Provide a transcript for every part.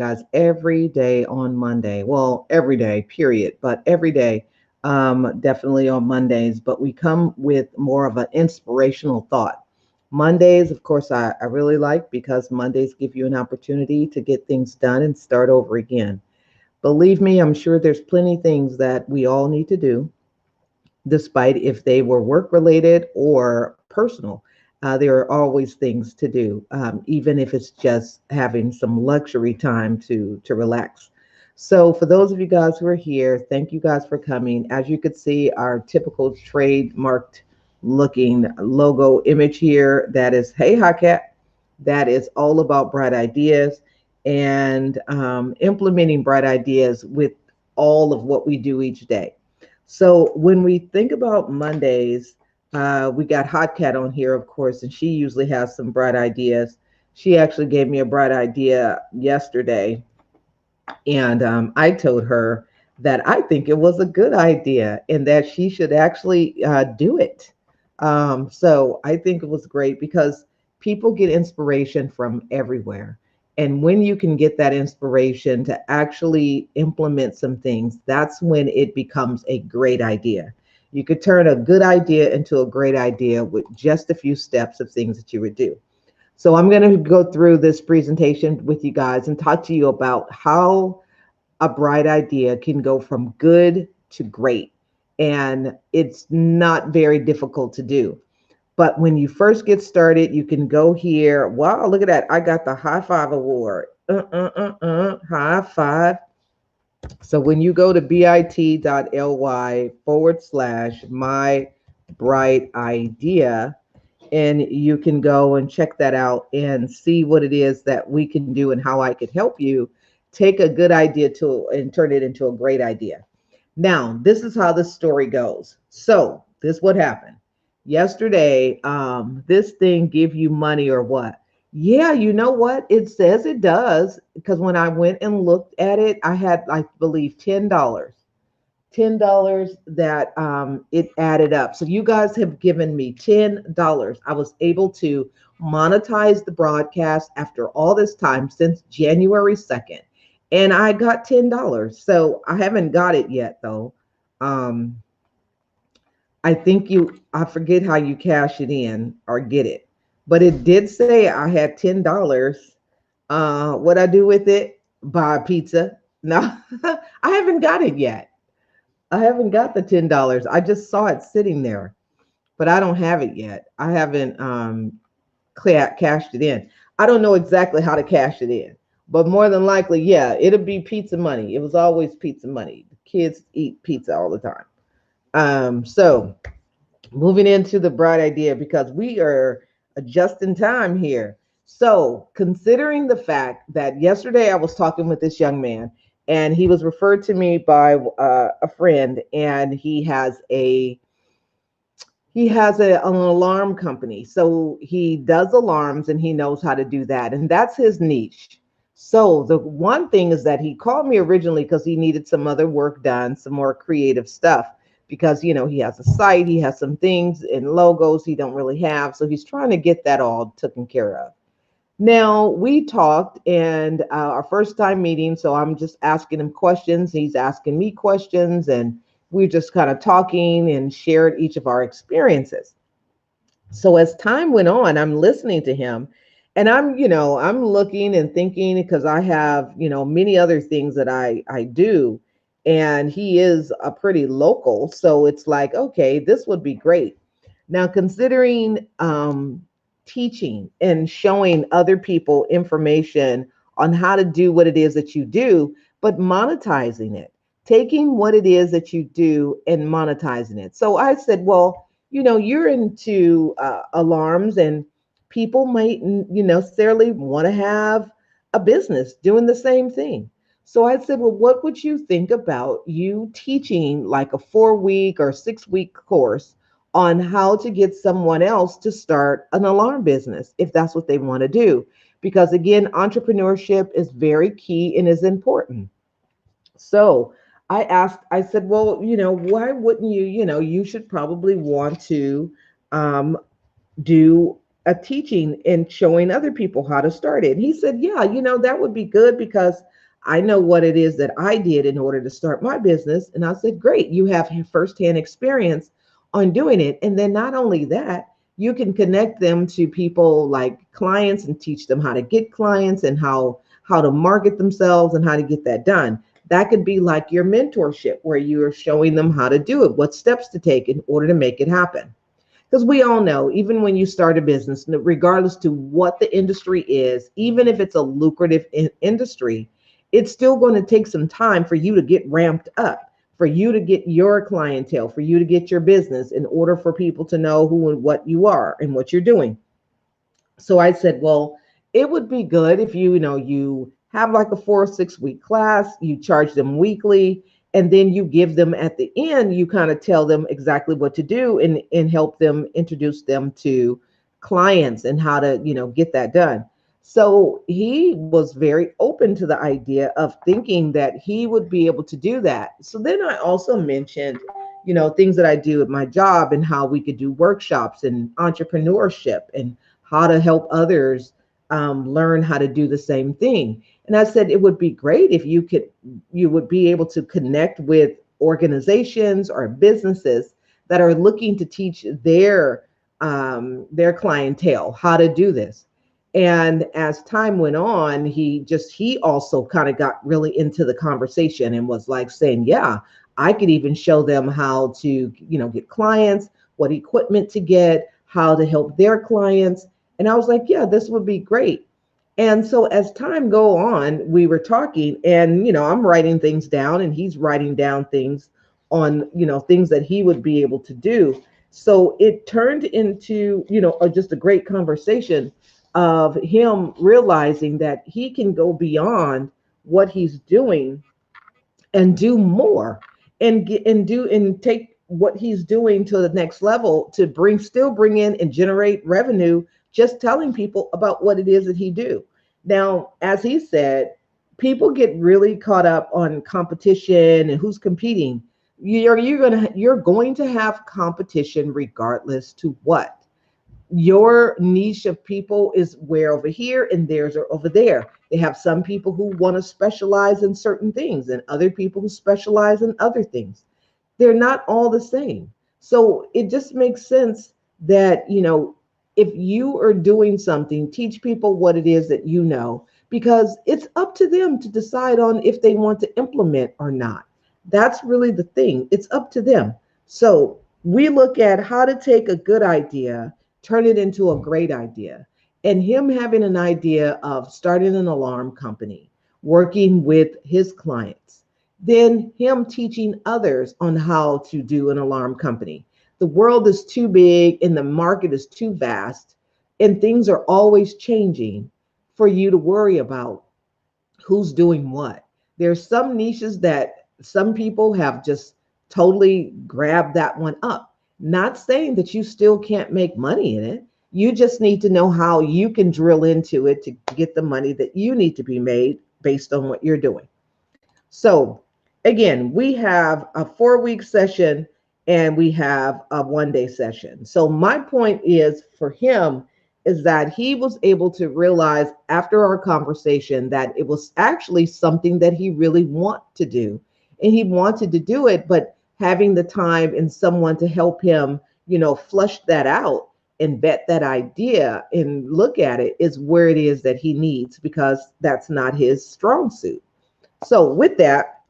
guys, every day on Monday. Well, every day, period, but every day, definitely on Mondays. But we come with more of an inspirational thought. Mondays, of course, I really like because Mondays give you an opportunity to get things done and start over again. Believe me, I'm sure there's plenty of things that we all need to do despite if they were work related or personal. There are always things to do, even if it's just having some luxury time to relax. So, for those of you guys who are here, thank you guys for coming. As you could see, our typical trademarked looking logo image here that is Hey Hakat, that is all about bright ideas and implementing bright ideas with all of what we do each day. So when we think about Mondays, we got Hot Cat on here, of course, and she usually has some bright ideas. She actually gave me a bright idea yesterday, and I told her that I think it was a good idea and that she should actually do it. So I think it was great because people get inspiration from everywhere. And when you can get that inspiration to actually implement some things, that's when it becomes a great idea. You could turn a good idea into a great idea with just a few steps of things that you would do. So I'm going to go through this presentation with you guys and talk to you about how a bright idea can go from good to great. And it's not very difficult to do. But when you first get started, you can go here. Wow, look at that. I got the high five award. High five. So when you go to bit.ly/ my bright idea, and you can go and check that out and see what it is that we can do and how I could help you take a good idea to and turn it into a great idea. Now, this is how the story goes. So, this what happened. Yesterday, this thing give you money or what? Yeah, you know what? It says it does because when I went and looked at it, I had, I believe, $10. $10 that it added up. So you guys have given me $10. I was able to monetize the broadcast after all this time since January 2nd. And I got $10. So I haven't got it yet though. Um, I think I forget how you cash it in or get it, but it did say I had $10. What I do with it? Buy a pizza. No, I haven't got it yet. I haven't got the $10. I just saw it sitting there, but I don't have it yet. I haven't cashed it in. I don't know exactly how to cash it in, but more than likely, yeah, it'll be pizza money. It was always pizza money. Kids eat pizza all the time. So moving into the bright idea because we are just in time here. So, considering the fact that yesterday I was talking with this young man and he was referred to me by a friend, and an alarm company. So he does alarms and he knows how to do that, and that's his niche. So the one thing is that he called me originally because he needed some other work done, some more creative stuff, because he has a site, he has some things and logos he don't really have, so he's trying to get that all taken care of. Now we talked, and our first time meeting, so I'm just asking him questions, he's asking me questions, and we're just kind of talking and shared each of our experiences. So as time went on, I'm listening to him, and I'm looking and thinking because I have, many other things that I do, and he is a pretty local, so it's like, okay, this would be great. Now, considering teaching and showing other people information on how to do what it is that you do, but monetizing it, taking what it is that you do and monetizing it. So I said, well, you're into alarms, and people might, necessarily want to have a business doing the same thing. So I said, well, what would you think about you teaching like a 4 week or 6 week course on how to get someone else to start an alarm business if that's what they want to do? Because again, entrepreneurship is very key and is important. So I said, well, why wouldn't you, you should probably want to um, do a teaching and showing other people how to start it. And he said, yeah, that would be good because I know what it is that I did in order to start my business. And I said, great, you have firsthand experience on doing it. And then not only that, you can connect them to people like clients and teach them how to get clients and how to market themselves and how to get that done. That could be like your mentorship where you are showing them how to do it, what steps to take in order to make it happen. Because we all know, even when you start a business, regardless to what the industry is, even if it's a lucrative industry, it's still going to take some time for you to get ramped up, for you to get your clientele, for you to get your business in order for people to know who and what you are and what you're doing. So I said, well, it would be good if you have like a 4 or 6 week class, you charge them weekly, and then you give them at the end, you kind of tell them exactly what to do and help them introduce them to clients and how to, get that done. So he was very open to the idea of thinking that he would be able to do that. So then I also mentioned, things that I do at my job and how we could do workshops and entrepreneurship and how to help others learn how to do the same thing. And I said it would be great if you would be able to connect with organizations or businesses that are looking to teach their clientele how to do this. And as time went on, he also kind of got really into the conversation and was like saying, yeah, I could even show them how to, get clients, what equipment to get, how to help their clients. And I was like, yeah, this would be great. And so as time go on, we were talking and, I'm writing things down and he's writing down things on, things that he would be able to do. So it turned into, just a great conversation of him realizing that he can go beyond what he's doing and do more and get and take what he's doing to the next level to bring in and generate revenue just telling people about what it is that he do. Now, as he said, people get really caught up on competition and who's competing. You're going to have competition regardless to what. Your niche of people is where over here and theirs are over there. They have some people who want to specialize in certain things and other people who specialize in other things. They're not all the same. So it just makes sense that, if you are doing something, teach people what it is that because it's up to them to decide on if they want to implement or not. That's really the thing. It's up to them. So we look at how to take a good idea, turn it into a great idea. And him having an idea of starting an alarm company, working with his clients, then him teaching others on how to do an alarm company. The world is too big and the market is too vast, and things are always changing for you to worry about who's doing what. There's some niches that some people have just totally grabbed that one up. Not saying that you still can't make money in it. You just need to know how you can drill into it to get the money that you need to be made based on what you're doing. So, again, we have a 4 week session and we have a 1 day session. So, my point is for him is that he was able to realize after our conversation that it was actually something that he really wanted to do. And he wanted to do it, but having the time and someone to help him, flush that out and vet that idea and look at it is where it is that he needs because that's not his strong suit. So with that,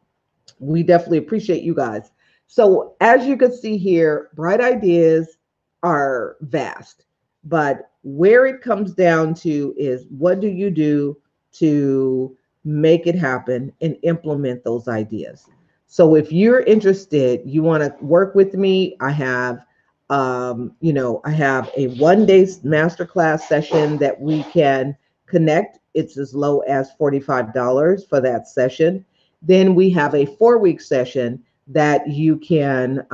we definitely appreciate you guys. So as you can see here, bright ideas are vast, but where it comes down to is what do you do to make it happen and implement those ideas? So if you're interested, you want to work with me, I have I have a 1 day masterclass session that we can connect. It's as low as $45 for that session. Then we have a 4 week session that you can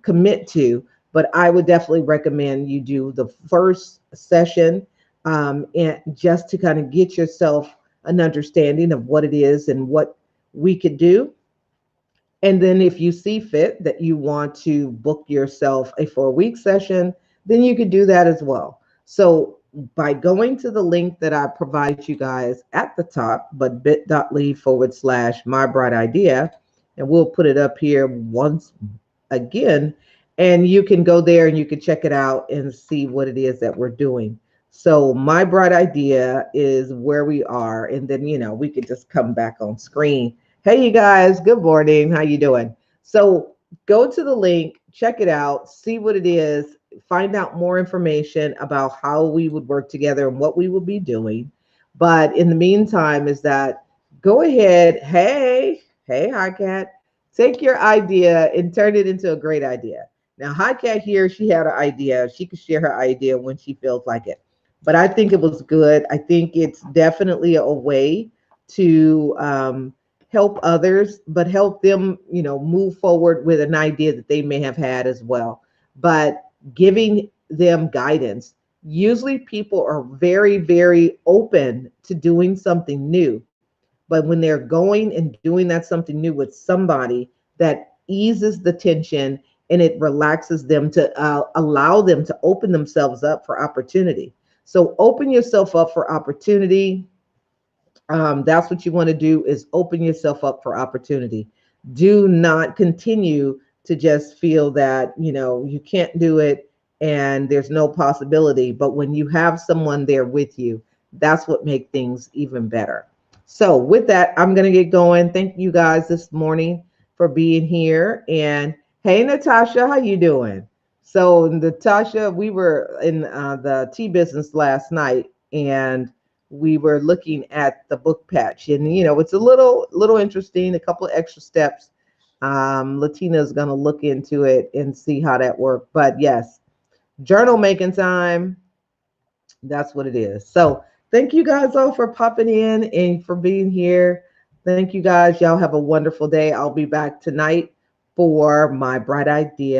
commit to. But I would definitely recommend you do the first session and just to kind of get yourself an understanding of what it is and what we could do. And then if you see fit that you want to book yourself a 4 week session, then you could do that as well. So by going to the link that I provided you guys at the top, but bit.ly/my bright idea, and we'll put it up here once again, and you can go there and you can check it out and see what it is that we're doing. So my bright idea is where we are, and then we could just come back on screen. Hey, you guys, good morning. How you doing? So go to the link, check it out, see what it is, find out more information about how we would work together and what we will be doing. But in the meantime, is that go ahead. Hey, hi, Cat. Take your idea and turn it into a great idea. Now, Hi Cat here, she had an idea. She could share her idea when she feels like it. But I think it was good. I think it's definitely a way to help others, but help them, move forward with an idea that they may have had as well. But giving them guidance. Usually people are very, very open to doing something new. But when they're going and doing that something new with somebody, that eases the tension and it relaxes them to allow them to open themselves up for opportunity. So open yourself up for opportunity. That's what you want to do, is open yourself up for opportunity. Do not continue to just feel that you can't do it and there's no possibility. But when you have someone there with you, that's what makes things even better. So with that, I'm going to get going. Thank you guys this morning for being here. And hey, Natasha, how you doing? So Natasha, we were in the tea business last night, and we were looking at the book patch, and it's a little interesting, a couple of extra steps. Latina is going to look into it and see how that worked. But yes, journal making time, that's what it is. So thank you guys all for popping in and for being here. Thank you guys. Y'all have a wonderful day. I'll be back tonight for my bright idea.